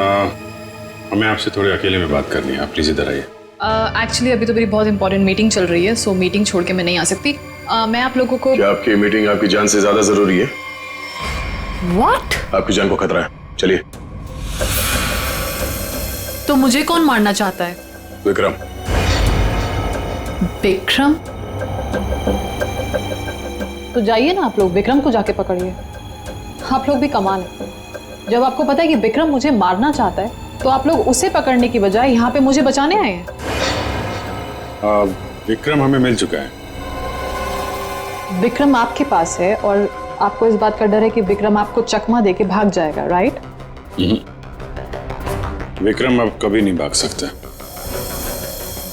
हमें आपसे थोड़े अकेले में बात करनी है, आप प्लीज इधर आइए। एक्चुअली अभी तो मेरी बहुत इंपॉर्टेंट मीटिंग चल रही है, सो मीटिंग छोड़ के मैं नहीं आ सकती। मैं आप लोगों को। क्या आपकी मीटिंग आपकी जान से ज्यादा जरूरी है? What? आपकी जान को खतरा है, चलिए। तो मुझे कौन मारना चाहता है? विक्रम। विक्रम? तो जाइए ना आप लोग, विक्रम को जाके पकड़िए। आप लोग भी कमाल है, जब आपको पता है कि विक्रम मुझे मारना चाहता है तो आप लोग उसे पकड़ने की बजाय यहाँ पे मुझे बचाने आए हैं। विक्रम हमें मिल चुका है। विक्रम आपके पास है और आपको इस बात का डर है कि विक्रम आपको चकमा देके भाग जाएगा, राइट? विक्रम अब कभी नहीं भाग सकता।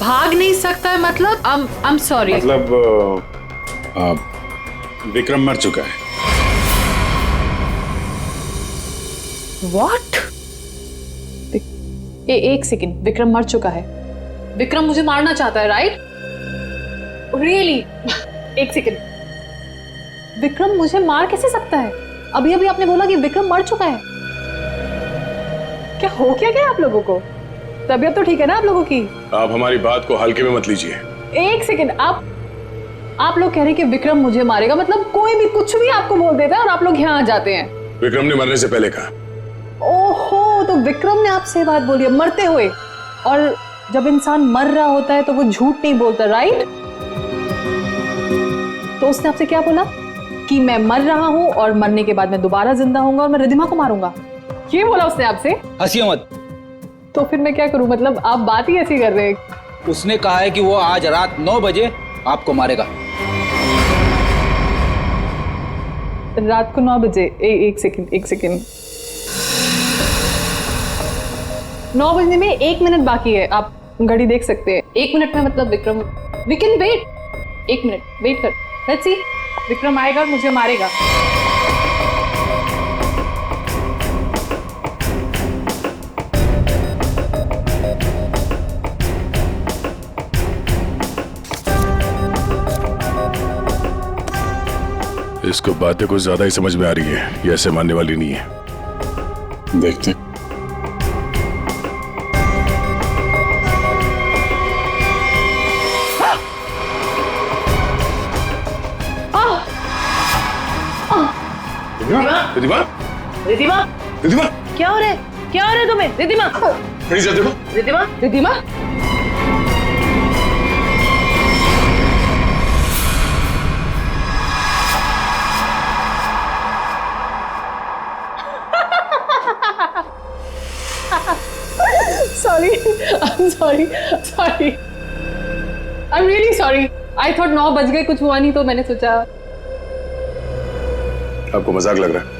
भाग नहीं सकता है मतलब? I am sorry. मतलब विक्रम मर चुका है। What? एक सेकेंड, विक्रम मर चुका है? विक्रम मुझे मारना चाहता है, राइट? रियली? एक सेकेंड, विक्रम मुझे मार कैसे सकता है? अभी अभी आपने बोला कि विक्रम मर चुका है। क्या हो क्या आप लोगों को? तबीयत तो ठीक है ना आप लोगों की? आप हमारी बात को हल्के में मत लीजिए। एक सेकेंड, आप लोग कह रहे हैं कि विक्रम मुझे मारेगा, मतलब कोई भी कुछ भी आपको बोल देता है और आप लोग यहाँ आ जाते हैं। विक्रम ने मरने से पहले कहा। ओहो, तो विक्रम ने आपसे बात बोली है मरते हुए? और जब इंसान मर रहा होता है तो वो झूठ नहीं बोलता, राइट? तो उसने आपसे क्या बोला? कि मैं मर रहा हूं और मरने के बाद मैं दोबारा जिंदा होऊंगा और मैं रिधिमा को मारूंगा, ये बोला उसने आपसे? हंसिए मत। तो फिर मैं क्या करूं? मतलब आप बात ही ऐसी कर रहे हैं। उसने कहा है कि वो आज रात 9 बजे आपको मारेगा। रात को 9 बजे? एक सेकेंड, 9 बजने में 1 मिनट बाकी है, आप घड़ी देख सकते हैं। 1 मिनट में मतलब Vikram, we can wait. 1 minute wait कर, लेट्स सी। विक्रम आएगा और मुझे मारेगा। इसको बातें कुछ ज्यादा ही समझ में आ रही है, ये ऐसे मानने वाली नहीं है। देखते हैं। रिधिमा? रिधिमा? रिधिमा? क्या हो रहा है? क्या हो रहा है तुम्हें? रिधिमा? खड़ी जा, देखो। Ridhima? Ridhima? Sorry, I'm sorry. I'm really sorry. I thought 9 बज गए, कुछ हुआ नहीं तो मैंने सोचा। आपको मजाक लग रहा है?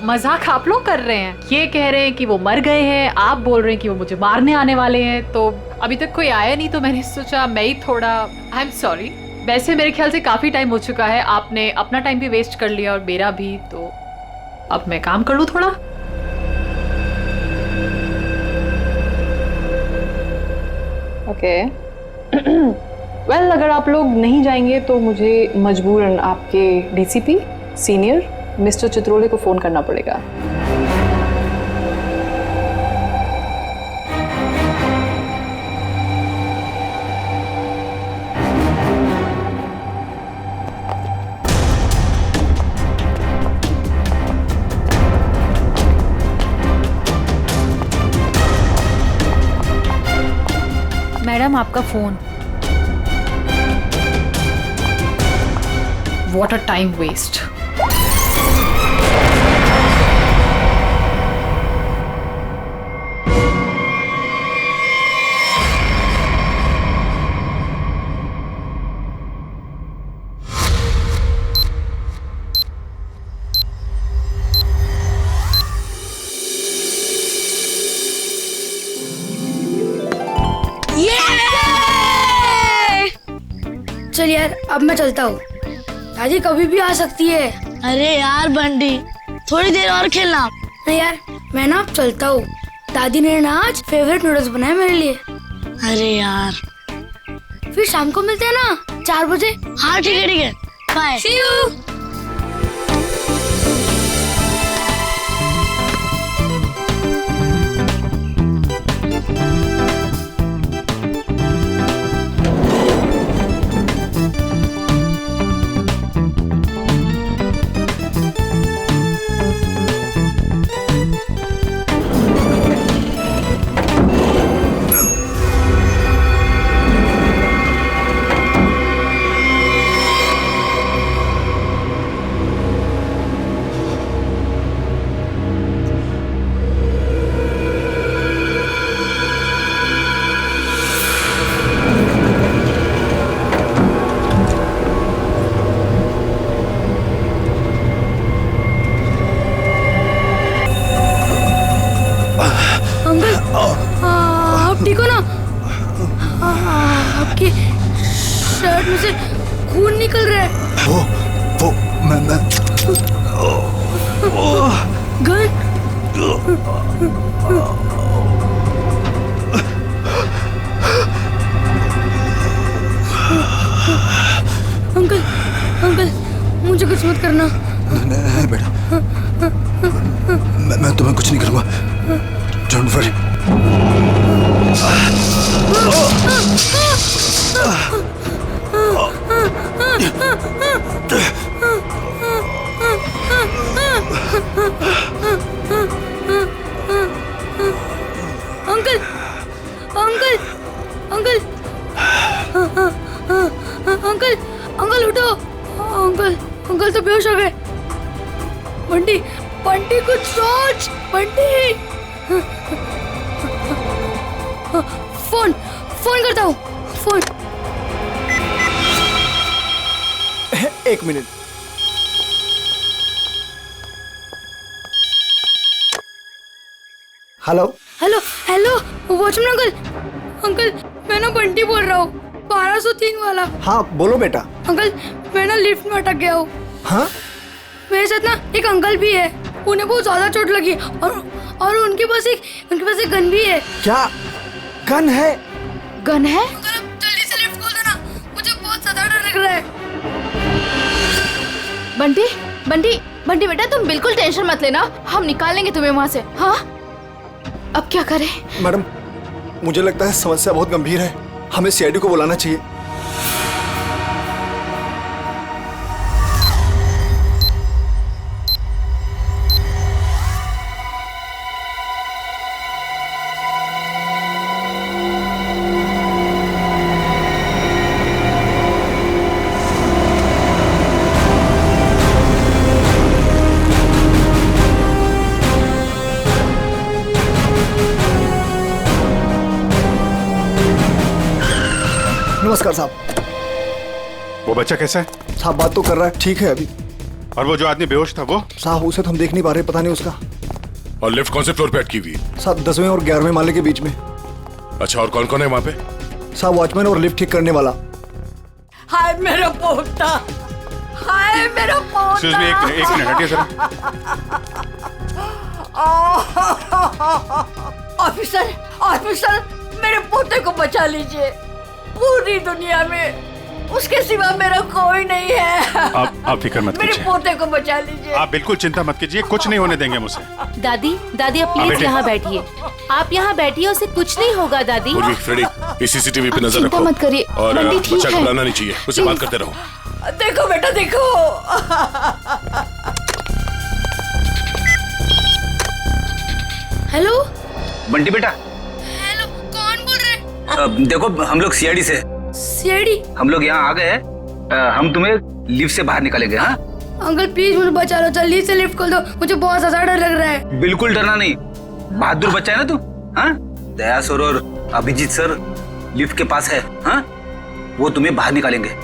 मजाक आप लोग कर रहे हैं। ये कह रहे हैं कि वो मर गए हैं, आप बोल रहे हैं कि वो मुझे मारने आने वाले हैं। तो अभी तक कोई आया नहीं तो मैंने सोचा मैं ही थोड़ा। I am sorry. वैसे मेरे ख्याल से काफी टाइम हो चुका है, आपने अपना टाइम भी वेस्ट कर लिया और मेरा भी, तो अब मैं काम कर लूं थोड़ा। ओके। वेल, अगर आप लोग नहीं जाएंगे तो मुझे मजबूरन आपके डीसीपी सीनियर मिस्टर चित्रोले को फोन करना पड़ेगा। मैडम, आपका phone. What a time waste. चल यार, अब मैं चलता हूँ। दादी कभी भी आ सकती है। अरे यार बंडी, थोड़ी देर और खेलना। नहीं यार, मैं ना अब चलता हूँ। दादी ने ना आज फेवरेट नूडल्स बनाए मेरे लिए। अरे यार, फिर शाम को मिलते हैं ना 4 बजे। हाँ ठीक है, बाय। See you. मुंह से खून निकल रहा है। वो मैं गन। अंकल अंकल मुझे कुछ मत करना। नहीं बेटा, मैं तुम्हें कुछ नहीं करूंगा। Don't worry. Uncle uncle uncle uncle uncle उठो। अंकल अंकल तो बेहोश हो गए। बंटी बंटी कुछ सोच। बंटी फोन फोन करता हूँ। फोन। एक minute. Hello hello hello watchman uncle. Uncle मैं ना बंटी बोल रहा हूँ, 1203 वाला। हाँ बोलो बेटा। अंकल मैं ना लिफ्ट में अटक गया हूँ। हाँ मेरे साथ ना एक अंकल भी है, उन्हें बहुत ज्यादा चोट लगी और उनके पास एक गन भी है। क्या गन है? गन है? अंकल अब जल्दी से लिफ्ट खोल देना, मुझे बहुत ज्यादा डर लग रहा है। बंटी बंटी बंटी बेटा तुम बिल्कुल टेंशन मत लेना, हम निकाल लेंगे तुम्हें वहाँ से। हाँ अब क्या करें? मैडम मुझे लगता है समस्या बहुत गंभीर है, हमें सीआईडी को बुलाना चाहिए। नमस्कार साहब। वो बच्चा कैसा है? साहब बात तो कर रहा है, ठीक है अभी। और वो जो आदमी बेहोश था वो? साहब उसे तो हम देख नहीं पा रहे, पता नहीं उसका। और लिफ्ट कौन से फ्लोर पे अटकी हुई है? साहब 10वें और 11वें माले के बीच में। अच्छा और कौन कौन है वहाँ पे? साहब वॉचमैन और लिफ्ट ठीक करने वाला। हाय मेरा पोता, हाय मेरा पोता। एक मिनट हटिए सर। ऑफिसर ऑफिसर मेरे पोते को बचा लीजिए, पूरी दुनिया में उसके सिवा मेरा कोई नहीं है। आप फिक्र मत मेरे कीजिए, पोते को बचा लीजिए। आप बिल्कुल चिंता मत कीजिए, कुछ नहीं होने देंगे मुझसे। दादी दादी आप प्लीज यहाँ बैठिए, आप यहाँ बैठिए, उसे कुछ नहीं होगा दादी। पूर्वी, फ्रेडी, इस सीसीटीवी पे नजर चिंता रखो। मत करिए, और बंटी ठीक बच्चा है। घबराना नहीं चाहिए, उससे बात करते रहो। देखो बेटा देखो। हेलो बंटी बेटा, हेलो कौन बोल रहे? देखो हम लोग सीआईडी से, सीआईडी। हम लोग यहाँ आ गए हैं। हम तुम्हें लिफ्ट से बाहर निकालेंगे। हाँ अंकल प्लीज मुझे बचा लो, जल्दी से लिफ्ट खोल दो, मुझे बहुत ज्यादा डर लग रहा है। बिल्कुल डरना नहीं, बहादुर बच्चा है ना तू। हाँ दया सर और अभिजीत सर लिफ्ट के पास है। हाँ वो तुम्हें बाहर निकालेंगे।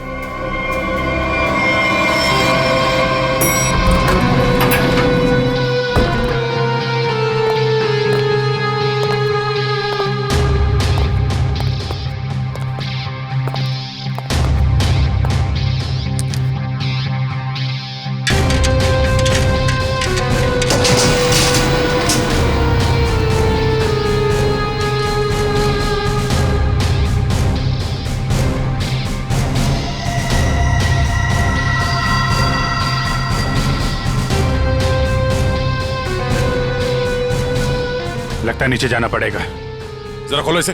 लगता है नीचे जाना पड़ेगा। जरा खोलो इसे।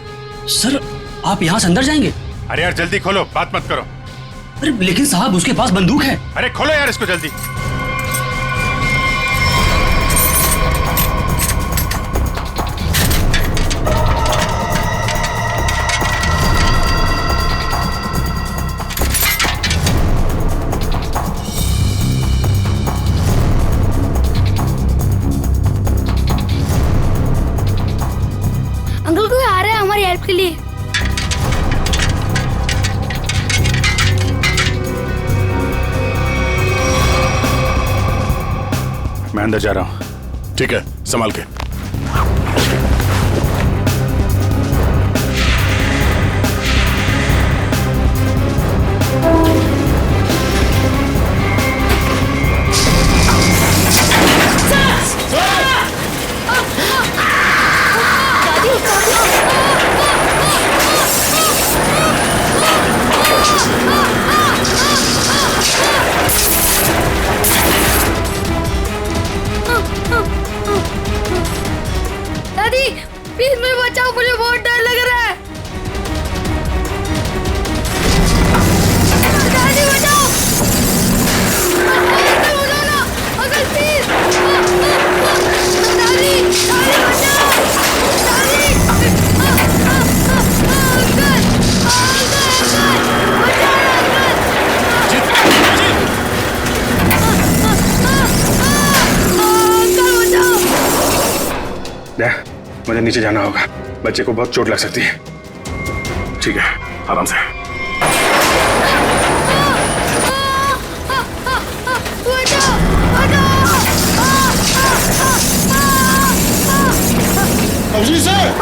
सर आप यहाँ से अंदर जाएंगे? अरे यार जल्दी खोलो, बात मत करो। अरे लेकिन साहब उसके पास बंदूक है। अरे खोलो यार इसको जल्दी। अंकल कोई आ रहा है हमारी हेल्प के लिए। मैं अंदर जा रहा हूँ। ठीक है संभाल के। मुझे नीचे जाना होगा, बच्चे को बहुत चोट लग सकती है। ठीक है, आराम से। अभिजीत सर,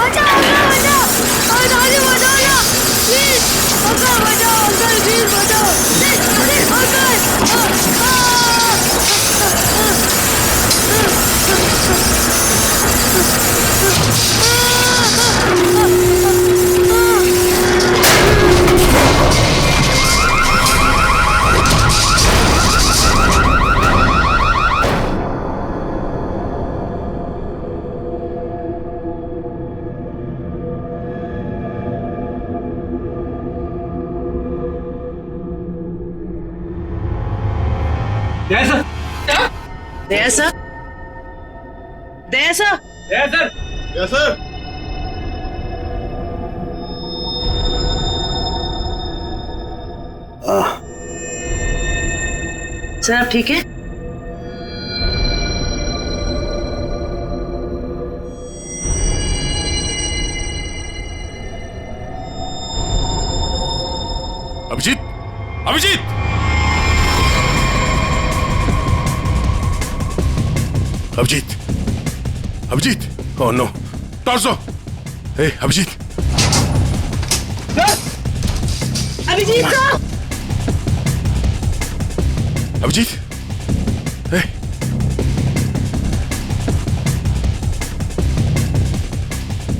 सर आप ठीक है? Abhijit, Abhijit! Abhijit, Abhijit! Oh no, torso! Hey Abhijit! Abhijit sir! Abhijit, hey!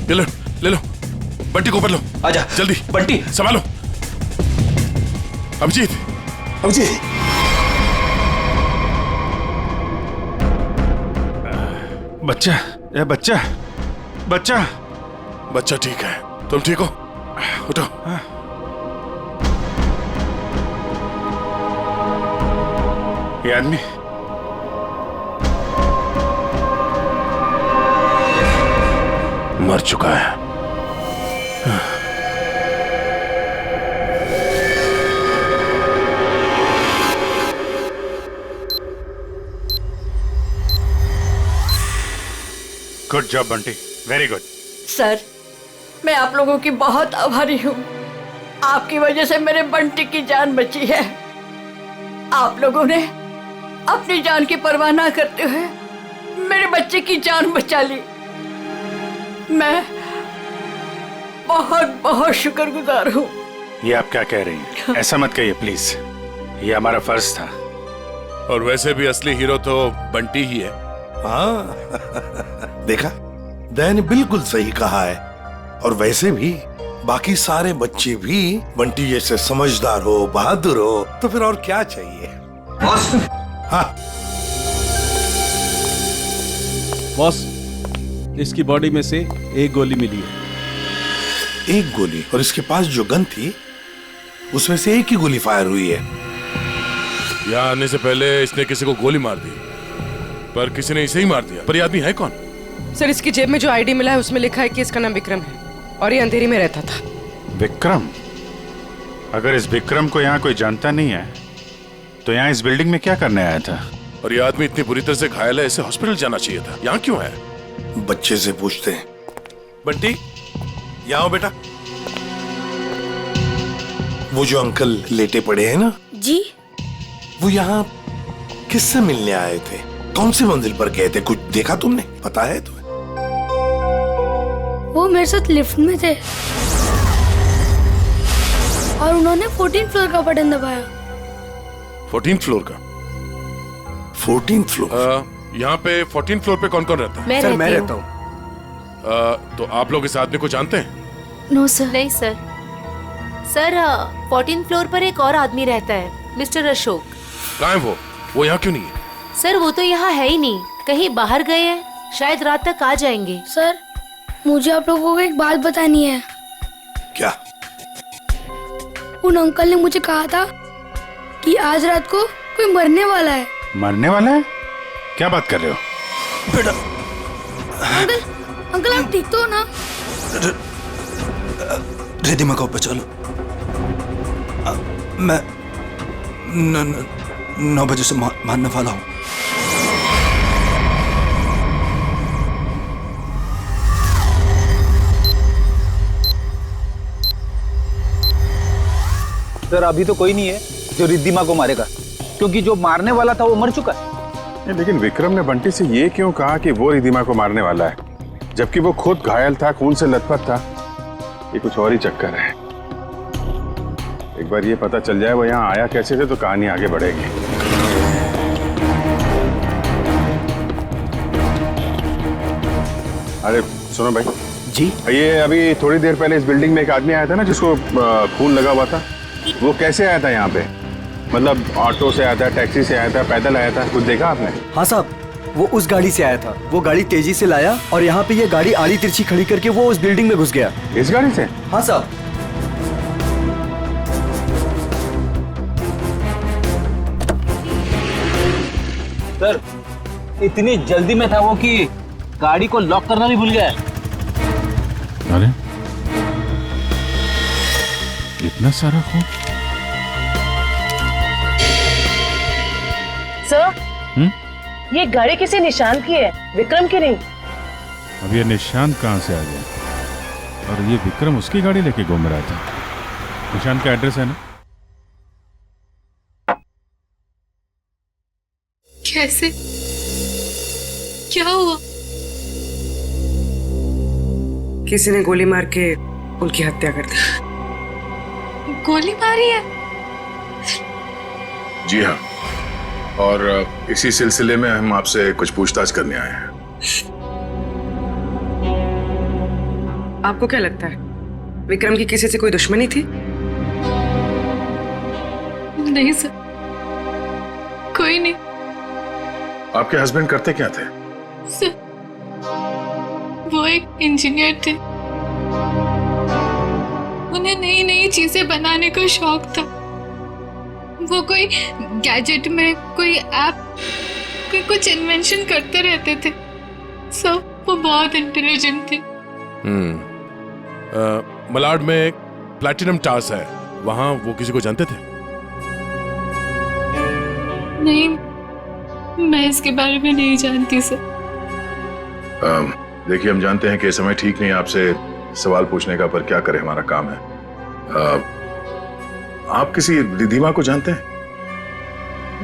ले लो, बंटी को ऊपर लो। आजा जल्दी, बंटी संभालो। अभिजीत, अभिजीत, बच्चा, ये बच्चा, बच्चा, बच्चा ठीक है, तुम ठीक हो? उठो। ये आदमी मर चुका है। Good job Bunty, very good. Sir, मैं आप लोगों की बहुत आभारी हूँ। आपकी वजह से मेरे बंटी की जान बची है। आप लोगों ने अपनी जान की परवाह ना करते हुए मेरे बच्चे की जान बचा ली। मैं बहुत बहुत शुक्रगुजार हूँ। ये आप क्या कह रही हैं? ऐसा मत कहिए प्लीज, ये हमारा फर्ज था। और वैसे भी असली हीरो तो बंटी ही है। हाँ देखा, दया ने बिल्कुल सही कहा है। और वैसे भी बाकी सारे बच्चे भी बंटी जैसे समझदार हो, बहादुर हो, तो फिर और क्या चाहिए? बॉस, हाँ बॉस, इसकी बॉडी में से एक गोली मिली है। एक गोली? और इसके पास जो गन थी उसमें से एक ही गोली फायर हुई है। यहाँ आने से पहले इसने किसी को गोली मार दी, पर किसी ने इसे ही मार दिया। पर ये आदमी है कौन? सर इसकी जेब में जो आईडी मिला है उसमें लिखा है कि इसका नाम विक्रम है और ये अंधेरी में रहता था। विक्रम? अगर इस विक्रम को यहाँ कोई जानता नहीं है तो यहाँ इस बिल्डिंग में क्या करने आया था? और ये आदमी इतनी बुरी तरह से घायल है, इसे हॉस्पिटल जाना चाहिए था। यहाँ क्यों है? बच्चे से पूछते हैं। बंटी, यहाँ आओ बेटा। वो जो अंकल लेटे पड़े हैं ना जी, वो यहाँ किससे मिलने आए थे? कौन सी मंजिल पर गए थे? कुछ देखा तुमने? पता है तुम्हें? वो मेरे साथ लिफ्ट में थे और उन्होंने 14th फ्लोर का बटन दबाया। 14th फ्लोर का? 14th floor? यहाँ पे 14th फ्लोर पे कौन कौन रहता है? सर मैं रहता हूँ। तो आप लोग इस आदमी को जानते हैं? No sir. नहीं सर। सर 14th फ्लोर पर एक और आदमी रहता है, मिस्टर अशोक। कहाँ है वो यहाँ क्यों नहीं है? सर वो तो यहाँ है ही नहीं, कहीं बाहर गए हैं, शायद रात तक आ जाएंगे। सर मुझे आप लोगों को एक बात बतानी है। क्या? उन अंकल ने मुझे कहा था कि आज रात को कोई मरने वाला है। मरने वाला है? क्या बात कर रहे हो? बेटा अंकल, अंकल आप ठीक तो हो ना? रेडी मकाओ पे चलो। मैं 9 बजे से मारने वाला हूँ। सर अभी तो कोई नहीं है जो रिद्धिमा को मारेगा, क्योंकि जो मारने वाला था वो मर चुका है। लेकिन विक्रम ने बंटी से ये क्यों कहा कि वो रिद्धिमा को मारने वाला है, जबकि वो खुद घायल था, खून से लथपथ था? ये कुछ और ही चक्कर है। एक बार ये पता चल जाए वो यहाँ आया कैसे थे तो कहानी आगे बढ़ेगी। अरे सुनो भाई जी, ये अभी थोड़ी देर पहले इस बिल्डिंग में एक आदमी आया था ना जिसको खून लगा हुआ था, वो कैसे आया था यहाँ पे? मतलब ऑटो से आया था, टैक्सी से आया था, पैदल आया था? कुछ देखा आपने? हाँ साहब, वो उस गाड़ी से आया था। वो गाड़ी तेजी से लाया और यहाँ पे ये गाड़ी आड़ी तिरछी खड़ी करके वो उस बिल्डिंग में घुस गया। इस गाड़ी से? हाँ साहब। सर इतनी जल्दी में था वो कि गाड़ी को लॉक करना भी भूल गया। अरे इतना सारा खून? सर, ये गाड़ी किसी निशान की है, विक्रम की नहीं। अब ये निशान कहाँ से आ गया? और ये विक्रम उसकी गाड़ी लेके घूम रहा था। निशान का एड्रेस है ना? कैसे? क्या हुआ? किसी ने गोली मार के उनकी हत्या कर दी। गोली मारी है? जी हाँ, और इसी सिलसिले में हम आपसे कुछ पूछताछ करने आए हैं। आपको क्या लगता है विक्रम की किसी से कोई दुश्मनी थी? नहीं सर, कोई नहीं। आपके हस्बैंड करते क्या थे? सर, वो एक इंजीनियर थे। उन्हें नई नई चीजें बनाने का शौक था। वो कोई गैजेट में कोई ऐप, कोई कुछ इन्वेंशन करते रहते थे। सर, वो बहुत इंटेलिजेंट थे। मलाड में एक प्लैटिनम टास है, वहां वो किसी को जानते थे? नहीं, मैं इसके बारे में नहीं जानती सर। देखिए, हम जानते हैं कि समय ठीक नहीं है आपसे सवाल पूछने का, पर क्या करें, हमारा काम है। आप किसी रिद्धिमा को जानते हैं?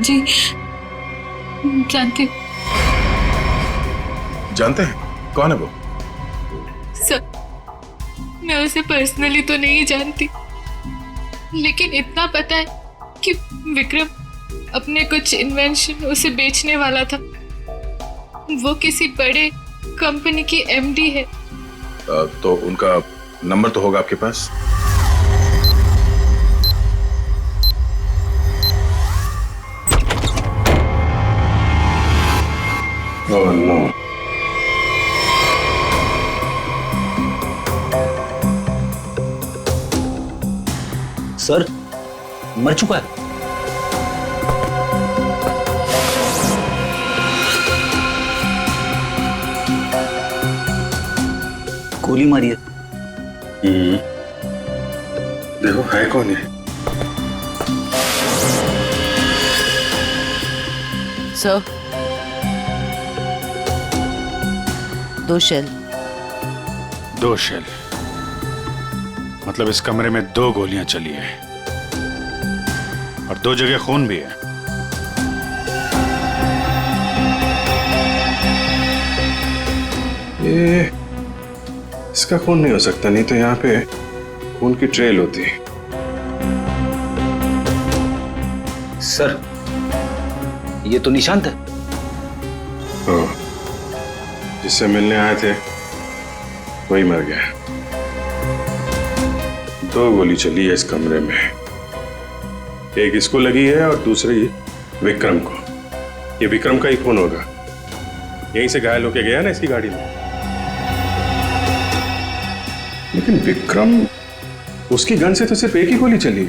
जी जानती। जानते हैं? कौन है वो? सर, मैं उसे पर्सनली तो नहीं जानती, लेकिन इतना पता है कि विक्रम अपने कुछ इन्वेंशन उसे बेचने वाला था। वो किसी बड़े कंपनी की एमडी है। तो उनका नंबर तो होगा आपके पास? Oh no. सर, मर चुका है। गोली मारी है। देखो है कौन है? Sir, 2 shell. 2 शेल? मतलब इस कमरे में 2 गोलियां चली है और 2 जगह खून भी है। ये इसका खून नहीं हो सकता, नहीं तो यहाँ पे खून की ट्रेल होती। सर, ये तो निशांत है। जिससे मिलने आए थे वही मर गया। 2 गोली चली है इस कमरे में, एक इसको लगी है और दूसरी विक्रम को। ये विक्रम का ही खून होगा, यहीं से घायल होके गया ना इसकी गाड़ी में। लेकिन विक्रम, उसकी गन से तो सिर्फ एक ही गोली चली।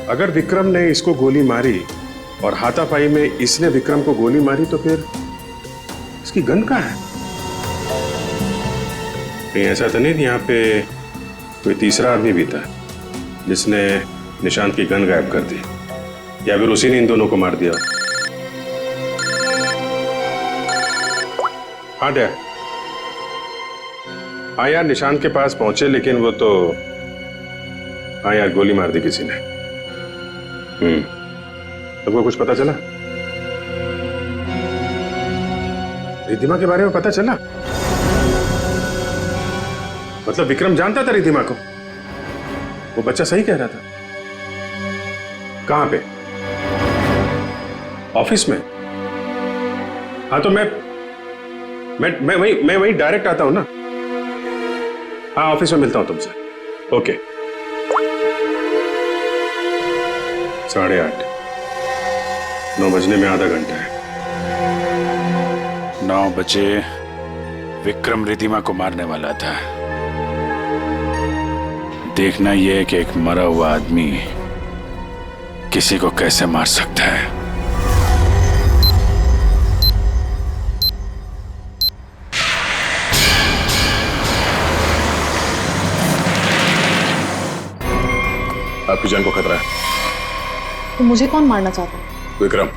अगर विक्रम ने इसको गोली मारी और हाथापाई में इसने विक्रम को गोली मारी, तो फिर इसकी गन कहाँ है? कहीं ऐसा तो नहीं यहाँ पे कोई तीसरा आदमी भी था जिसने निशांत की गन गायब कर दी, या फिर उसी ने इन दोनों को मार दिया? हाँ डैड, हाँ यार, निशांत के पास पहुंचे, लेकिन वो तो हाँ यार, गोली मार दी किसी ने। तुमको कुछ पता चला? रिद्धिमा के बारे में पता चला? मतलब विक्रम जानता था रिद्धिमा को? वो बच्चा सही कह रहा था। कहां पे? ऑफिस में? हाँ तो मैं वही डायरेक्ट आता हूं ना। हाँ, ऑफिस में मिलता हूं तुमसे। ओके। 8:30। 9 बजने में आधा घंटा है। 9 बजे विक्रम रिद्धिमा को मारने वाला था। देखना यह है कि एक मरा हुआ आदमी किसी को कैसे मार सकता है। आपकी जान को खतरा है। तो मुझे कौन मारना चाहता है? विक्रम।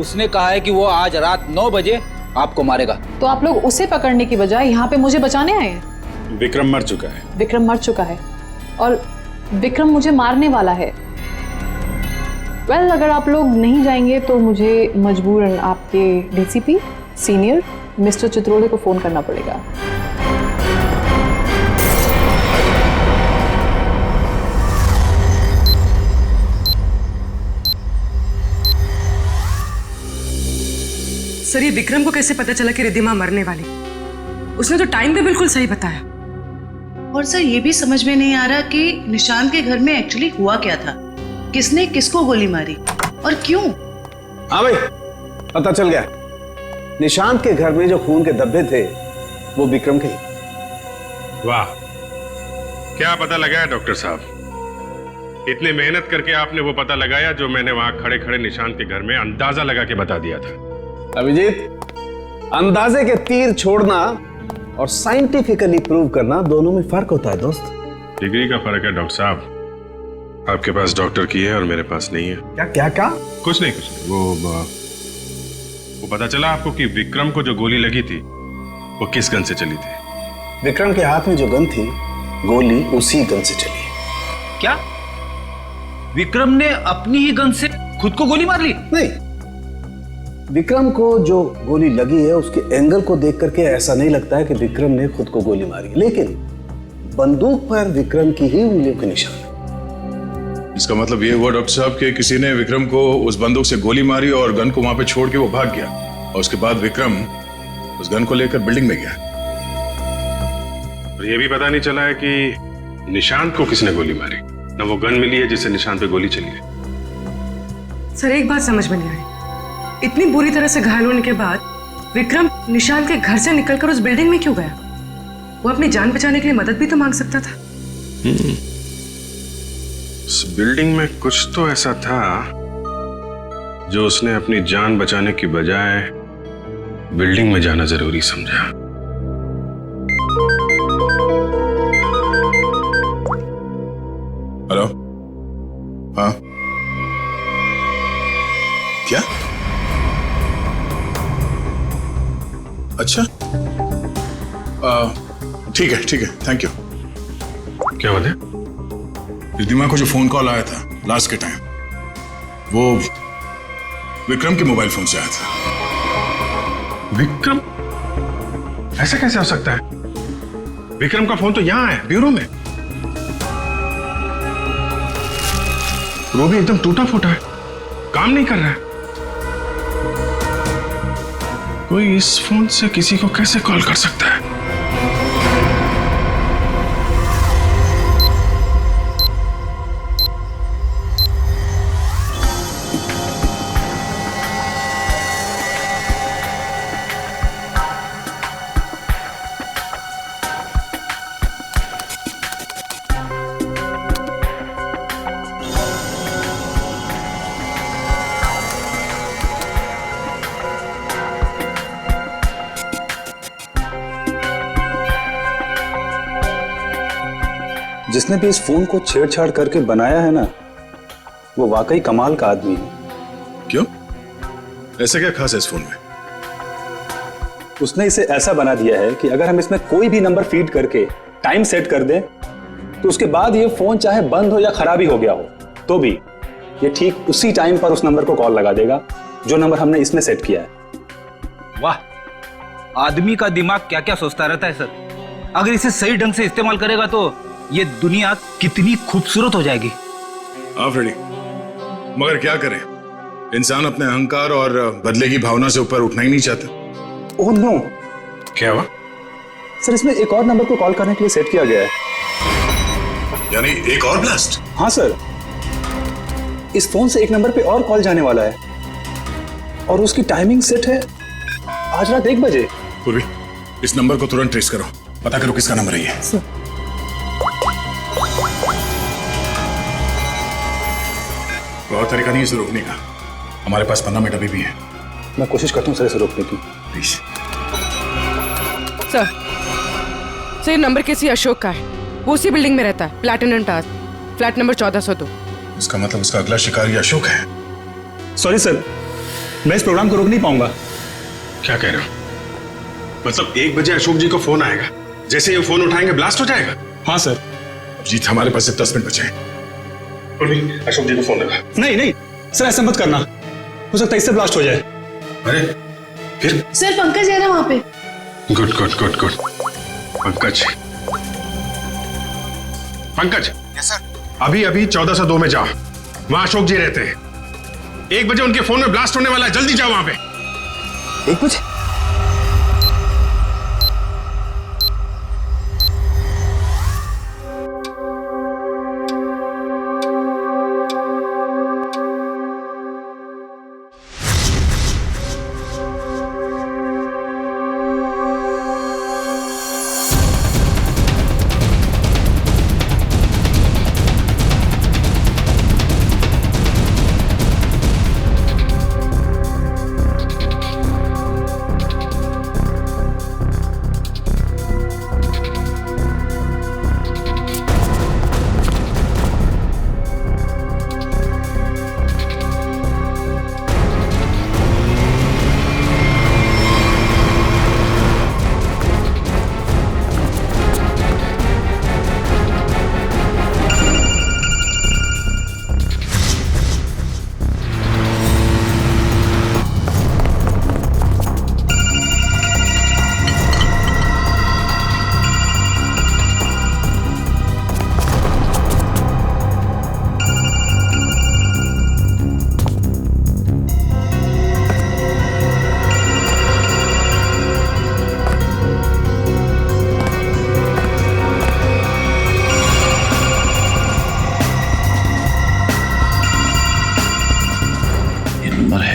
उसने कहा है कि वो आज रात 9 बजे आपको मारेगा। तो आप लोग उसे पकड़ने की बजाय यहाँ पे मुझे बचाने आए हैं? विक्रम मर चुका है। विक्रम मर चुका है और विक्रम मुझे मारने वाला है। वेल, अगर आप लोग नहीं जाएंगे तो मुझे मजबूरन आपके डीसीपी सीनियर मिस्टर चित्रोले को फोन करना पड़ेगा। सर, ये विक्रम को कैसे पता चला कि रिद्धिमा मरने वाली? उसने तो टाइम भी बिल्कुल सही बताया। और सर, ये भी समझ में नहीं आ रहा कि निशांत के घर में एक्चुअली हुआ क्या था। किसने किसको गोली मारी और क्यों? हाँ भाई, पता चल गया। निशांत के घर में जो खून के धब्बे थे वो विक्रम के। वाह, क्या पता लगाया डॉक्टर साहब। इतनी मेहनत करके आपने वो पता लगाया जो मैंने वहां खड़े खड़े निशांत के घर में अंदाजा लगा के बता दिया था। अभिजीत, अंदाजे के तीर छोड़ना और साइंटिफिकली प्रूव करना दोनों में फर्क होता है दोस्त। डिग्री का फर्क है डॉक्टर साहब। आपके पास डॉक्टर की है और मेरे पास नहीं है। क्या क्या क्या? कुछ नहीं। वो पता चला आपको कि विक्रम को जो गोली लगी थी वो किस गन से चली थी? विक्रम के हाथ में जो गन थी, गोली उसी गन से चली। क्या विक्रम ने अपनी ही गन से खुद को गोली मार ली? नहीं, विक्रम को जो गोली लगी है उसके एंगल को देख करके ऐसा नहीं लगता है कि विक्रम ने खुद को गोली मारी, लेकिन बंदूक पर विक्रम की ही उंगलियों के निशान है। इसका मतलब ये हुआ डॉक्टर साहब कि किसी ने विक्रम को उस बंदूक से गोली मारी और गन को वहां पे छोड़ के वो भाग गया, और उसके बाद विक्रम उस गन को लेकर बिल्डिंग में गया। और ये भी पता नहीं चला है कि निशांत को किसने गोली मारी, ना वो गन मिली है जिससे निशांत पे गोली चली है। सर, एक बात समझ में नहीं आई, इतनी बुरी तरह से घायल होने के बाद विक्रम निशांत के घर से निकलकर उस बिल्डिंग में क्यों गया? वो अपनी जान बचाने के लिए मदद भी तो मांग सकता था। उस बिल्डिंग में कुछ तो ऐसा था जो उसने अपनी जान बचाने की बजाय बिल्डिंग में जाना जरूरी समझा। हेलो? हाँ, क्या? अच्छा, ठीक है, थैंक यू। क्या बात है? रिद्धिमा को जो फोन कॉल आया था लास्ट के टाइम, वो विक्रम के मोबाइल फोन से आया था। विक्रम? ऐसा कैसे हो सकता है? विक्रम का फोन तो यहां है, ब्यूरो में। वो भी एकदम टूटा फूटा है, काम नहीं कर रहा है। कोई इस फोन से किसी को कैसे कॉल कर सकता है? जिसने भी इस फोन को छेड़छाड़ करके बनाया है ना, वो वाकई कमाल का आदमी है। क्यों? ऐसा क्या खास है इस फोन में? उसने इसे ऐसा बना दिया है कि अगर हम इसमें कोई भी नंबर फीड करके टाइम सेट कर दें तो उसके बाद ये फोन चाहे बंद हो या खराब ही हो गया हो तो भी ये ठीक उसी टाइम पर उस नंबर को कॉल लगा देगा जो नंबर हमने इसमें सेट किया है। वाह, आदमी का दिमाग क्या क्या सोचता रहता है सर। अगर इसे सही ढंग से इस्तेमाल करेगा तो ये दुनिया कितनी खूबसूरत हो जाएगी। हाँ फ्रेडी, मगर क्या करें, इंसान अपने अहंकार और बदले की भावना से ऊपर उठना ही नहीं चाहता। ओह नो, क्या हुआ? सर इसमें एक और नंबर को कॉल करने के लिए सेट किया गया है। यानी एक और ब्लास्ट? हाँ सर, इस फोन से एक नंबर पे और कॉल जाने वाला है और उसकी टाइमिंग सेट है आज रात 1 बजे। पूर्वी, इस नंबर को तुरंत ट्रेस करो, पता करो किसका नंबर है ये। सर। बहुत तरीका नहीं है इसे रोकने का, हमारे पास 15 मिनट अभी भी है। मैं कोशिश करता हूँ सर इसे रोकने की। प्लीज। सर नंबर किसी अशोक का है, वो उसी बिल्डिंग में रहता है, प्लैटिनम टावर, फ्लैट नंबर 1402। इसका मतलब उसका अगला शिकारी अशोक है। सॉरी सर, मैं इस प्रोग्राम को रोक नहीं पाऊंगा। क्या कह रहे हो? मतलब 1 बजे अशोक जी को फोन आएगा, जैसे ये फोन उठाएंगे ब्लास्ट हो जाएगा? हाँ सर। जीत, हमारे पास सिर्फ 10 मिनट बचे हैं। अशोक जी को फोन लगा। नहीं नहीं सर, ऐसा मत करना, हो सकता है इससे ब्लास्ट हो जाए। अरे फिर? सर पंकज है ना वहाँ पे। Good good good good. Pankaj, Pankaj. Yes sir. अभी अभी 1402 में जाओ, वहां अशोक जी रहते हैं। 1 बजे उनके फोन में ब्लास्ट होने वाला है, जल्दी जाओ वहां पे। 1 बजे?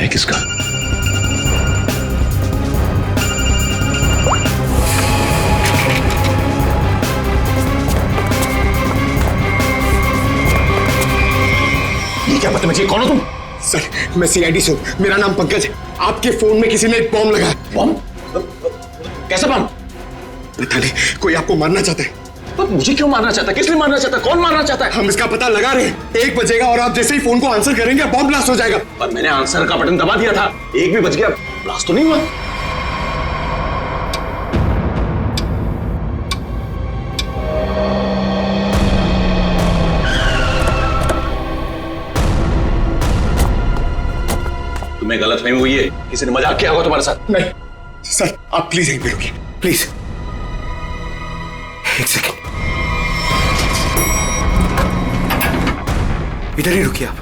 किसका? ये क्या बदतमीजी, कौन हो तुम? सर मैं सीआईडी से हूँ, मेरा नाम पंकज है। आपके फोन में किसी ने एक बॉम्ब लगाया। बॉम्ब? कैसा बॉम्ब? पता नहीं, कोई आपको मारना चाहता है। तो मुझे क्यों मारना चाहता है? किस लिए मारना चाहता है? कौन मारना चाहता है? हम इसका पता लगा रहे हैं। 1 बजेगा और आप जैसे ही फोन को आंसर करेंगे बॉम्ब ब्लास्ट हो जाएगा। पर मैंने आंसर का बटन दबा दिया था, 1 भी बज गया, ब्लास्ट तो नहीं हुआ। तुम्हें गलतफहमी हुई है, किसी ने मजाक किया होगा तुम्हारे साथ। नहीं सर, आप प्लीज यहीं पे रुकिए, प्लीज। 1 सेकेंड, इधर ही रुकिए आप।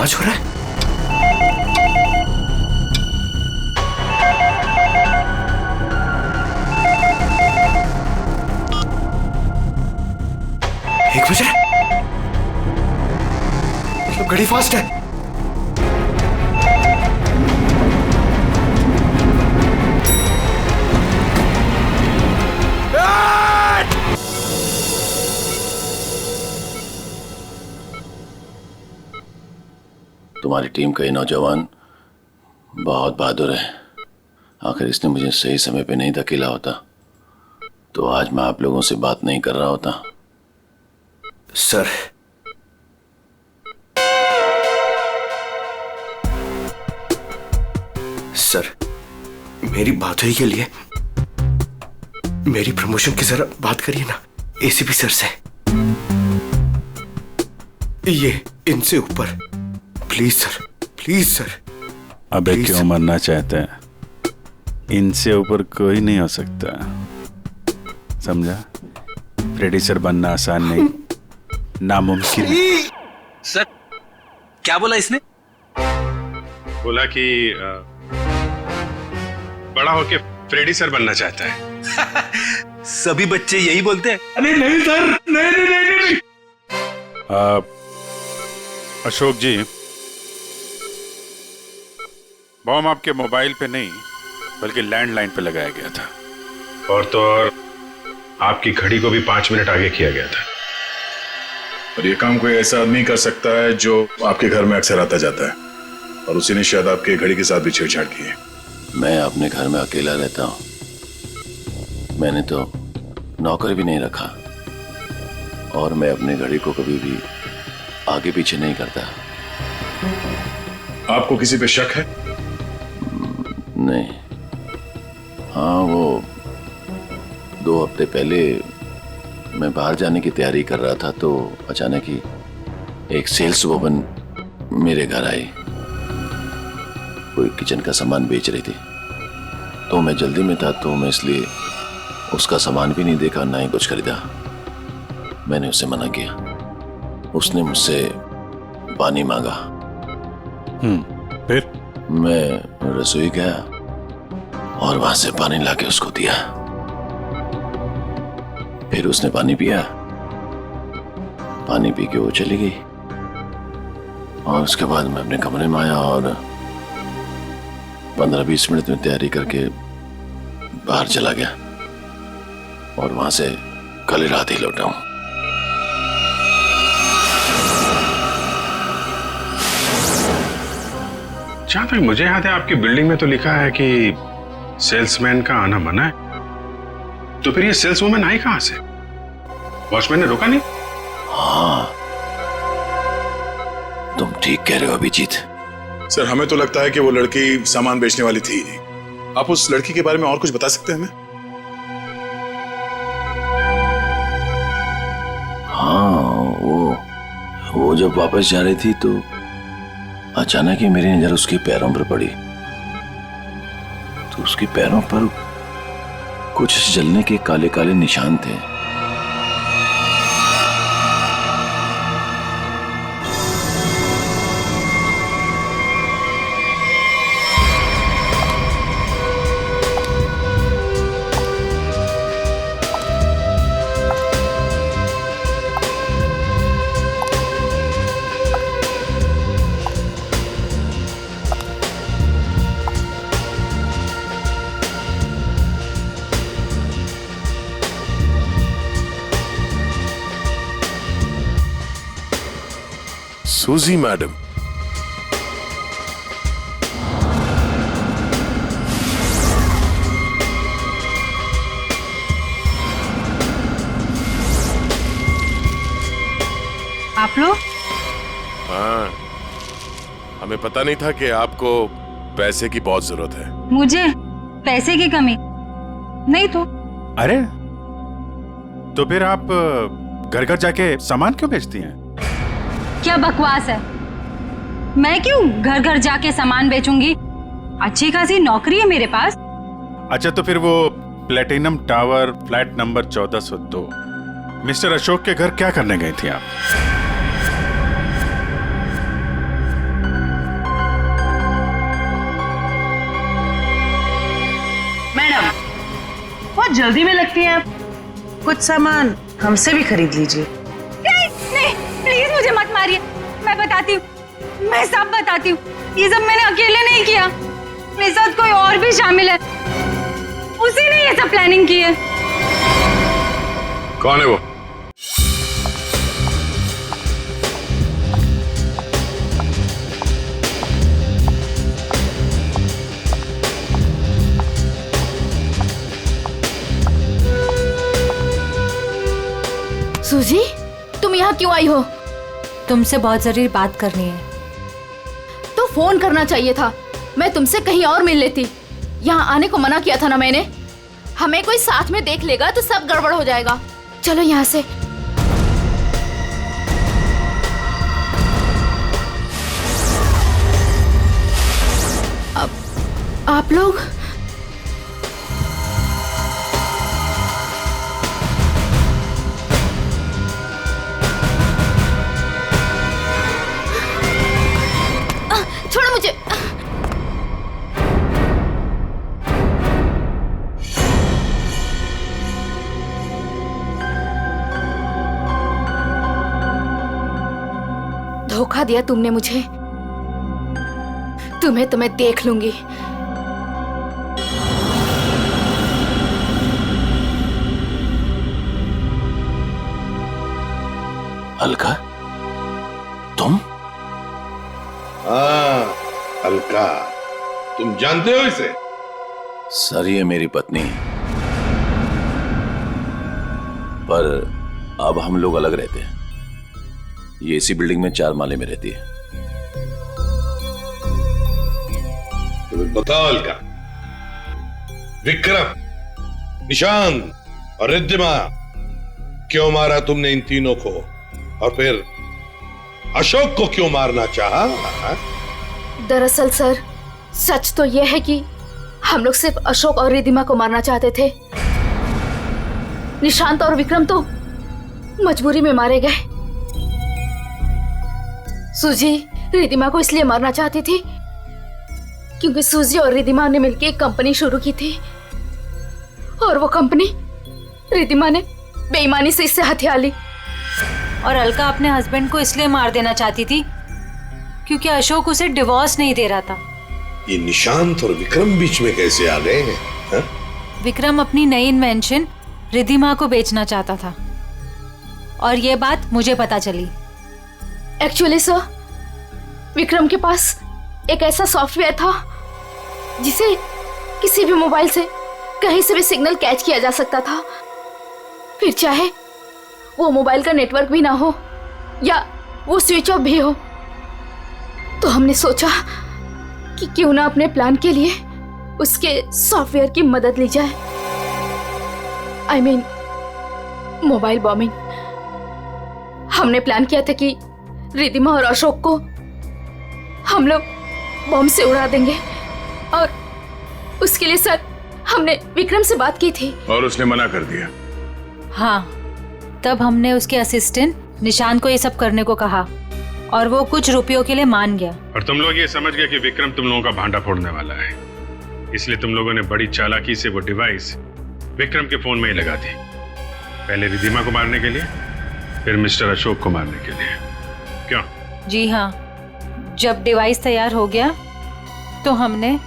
जांच हो रहा है? एक बज रहा है, मतलब घड़ी फास्ट है। तुम्हारी टीम का ये नौजवान बहुत बहादुर है। आखिर इसने मुझे सही समय पे नहीं धकेला होता तो आज मैं आप लोगों से बात नहीं कर रहा होता। सर, सर, मेरी बात हुई के लिए मेरी प्रमोशन की जरा बात करिए ना एसीपी सर से। ये इनसे ऊपर, प्लीज सर, प्लीज सर। अबे क्यों मरना चाहते हैं? इनसे ऊपर कोई नहीं हो सकता, समझा? फ्रेडी सर बनना आसान नहीं, नामुमकिन। सर क्या बोला इसने? बोला कि बड़ा होके फ्रेडी सर बनना चाहता है। सभी बच्चे यही बोलते हैं। अरे नहीं सर, नहीं नहीं नहीं, नहीं। अशोक जी, बॉम्ब आपके मोबाइल पे नहीं बल्कि लैंडलाइन पे लगाया गया था। और तो और आपकी घड़ी को भी 5 मिनट आगे किया गया था। और ये काम कोई ऐसा आदमी कर सकता है जो आपके घर में अक्सर आता जाता है, और उसी ने शायद आपके घड़ी के साथ भी छेड़छाड़ की है। मैं अपने घर में अकेला रहता हूं, मैंने तो नौकर भी नहीं रखा, और मैं अपनी घड़ी को कभी भी आगे पीछे नहीं करता। आपको किसी पे शक है? नहीं। हाँ, वो 2 हफ्ते पहले मैं बाहर जाने की तैयारी कर रहा था तो अचानक ही एक सेल्स वुमन मेरे घर आई। कोई किचन का सामान बेच रही थी, तो मैं जल्दी में था तो मैं इसलिए उसका सामान भी नहीं देखा, ना ही कुछ खरीदा। मैंने उससे मना किया। उसने मुझसे पानी मांगा। फिर मैं रसोई गया और वहां से पानी लाके उसको दिया। फिर उसने पानी पिया, पानी पी के वो चली गई, और उसके बाद मैं अपने कमरे में आया और 15-20 मिनट में तैयारी करके बाहर चला गया, और वहां से कल रात ही लौटा हूं। जहां तक मुझे याद है आपकी बिल्डिंग में तो लिखा है कि सेल्समैन का आना मना है, तो फिर ये सेल्सवुमन आई कहां से? वॉचमैन ने रोका नहीं? हाँ, तुम ठीक कह रहे हो अभिजीत। सर, हमें तो लगता है कि वो लड़की सामान बेचने वाली थी ही नहीं। आप उस लड़की के बारे में और कुछ बता सकते हैं हमें? हाँ, वो जब वापस जा रही थी तो अचानक ही मेरी नजर उसके पैरों पर पड़ी, तो उसके पैरों पर कुछ जलने के काले काले निशान थे। सूजी मैडम, आप लोग? हाँ, हमें पता नहीं था कि आपको पैसे की बहुत जरूरत है। मुझे पैसे की कमी नहीं तो। अरे, तो फिर आप घर घर जाके सामान क्यों बेचती हैं? क्या बकवास है? मैं क्यों घर घर जाके सामान बेचूंगी? अच्छी खासी नौकरी है मेरे पास। अच्छा, तो फिर वो platinum tower flat number 1402 mister Ashok के घर क्या करने गई थी आप? बहुत जल्दी में लगती हैं आप। कुछ सामान हमसे भी खरीद लीजिए। नहीं प्लीज मुझे मत मारिए, मैं बताती हूँ, मैं सब बताती हूँ। ये सब मैंने अकेले नहीं किया, मेरे साथ कोई और भी शामिल है, उसी ने ये सब प्लानिंग की है। कौन है वो? सूजी, तुम यहाँ क्यों आई हो? तुमसे बहुत जरूरी बात करनी है। तो फोन करना चाहिए था, मैं तुमसे कहीं और मिल लेती। यहाँ आने को मना किया था ना मैंने। हमें कोई साथ में देख लेगा तो सब गड़बड़ हो जाएगा। चलो यहाँ से। अब आप लोग छोड़ो मुझे। धोखा दिया तुमने मुझे, तुम्हें देख लूंगी। अलका, तुम? हाँ अलका, तुम जानते हो इसे? सर ये मेरी पत्नी, पर अब हम लोग अलग रहते हैं। ये इसी बिल्डिंग में 4 माले में रहती है। तो बताओ अलका, विक्रम, निशान और रिद्धिमा क्यों मारा तुमने इन तीनों को? और फिर अशोक को क्यों मारना चाहा? दरअसल सर, सच तो यह है कि हम लोग सिर्फ अशोक और रिद्धिमा को मारना चाहते थे। निशांत और विक्रम तो मजबूरी में मारे गए। सूजी रिद्धिमा को इसलिए मारना चाहती थी क्योंकि सूजी और रिद्धिमा ने मिलकर एक कंपनी शुरू की थी, और वो कंपनी रिद्धिमा ने बेईमानी से इससे हथिया ली। और अलका अपने हस्बैंड को इसलिए मार देना चाहती थी क्योंकि अशोक उसे डिवोर्स नहीं दे रहा था। ये निशांत और विक्रम बीच में कैसे आ गए हैं? हा? विक्रम अपनी नई इन्वेंशन रिद्धिमा को बेचना चाहता था, और ये बात मुझे पता चली। एक्चुअली सर, विक्रम के पास एक ऐसा सॉफ्टवेयर था जिसे किसी भी मोबाइल से कहीं से भी सिग्नल कैच किया जा सकता था, फिर चाहे वो मोबाइल का नेटवर्क भी ना हो या वो स्विच ऑफ भी हो। तो हमने सोचा कि क्यों ना अपने प्लान के लिए उसके सॉफ्टवेयर की मदद ली जाए। I mean, mobile bombing. हमने प्लान किया था कि रिद्धिमा और अशोक को हम लोग बॉम्ब से उड़ा देंगे, और उसके लिए सर हमने विक्रम से बात की थी और उसने मना कर दिया। हाँ, तब हमने उसके असिस्टेंट निशान को ये सब करने को कहा और वो कुछ रुपयों के लिए मान गया। और तुम लोग ये समझ गए कि विक्रम तुम लोगों का भांडा फोड़ने वाला है, इसलिए तुम लोगों ने बड़ी चालाकी से वो डिवाइस विक्रम के फोन में ही लगा दी। पहले रिद्धिमा को मारने के लिए, फिर मिस्टर अशोक को मारने के लिए। क्यों? जी हाँ, जब डिवाइस तैयार हो गया तो हमने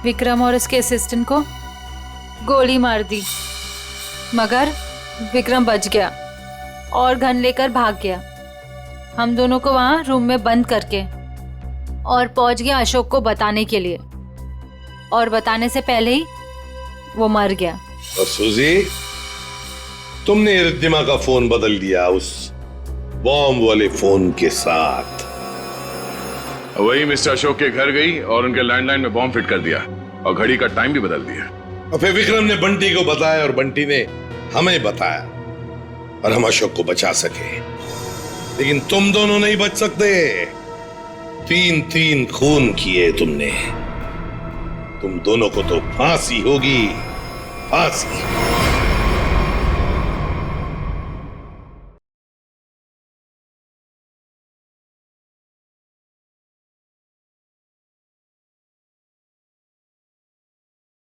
विक्रम और उसके असिस्टेंट को गोली मार दी, मगर विक्रम बच गया और गन लेकर भाग गया। हम दोनों को वहां रूम में बंद करके, और पहुंच गया अशोक को बताने के लिए, और बताने से पहले ही वो मर गया। और सूजी, तुमने रिद्धिमा का फोन बदल दिया उस बॉम्ब वाले फोन के साथ। वही मिस्टर अशोक के घर गई और उनके लैंडलाइन में बॉम्ब फिट कर दिया, और घड़ी का टाइम भी बदल दिया। और फिर विक्रम ने बंटी को बताया और बंटी ने हमें बताया, और हम अशोक को बचा सके। लेकिन तुम दोनों नहीं बच सकते। 3 खून किए तुमने। तुम दोनों को तो फांसी होगी, फांसी।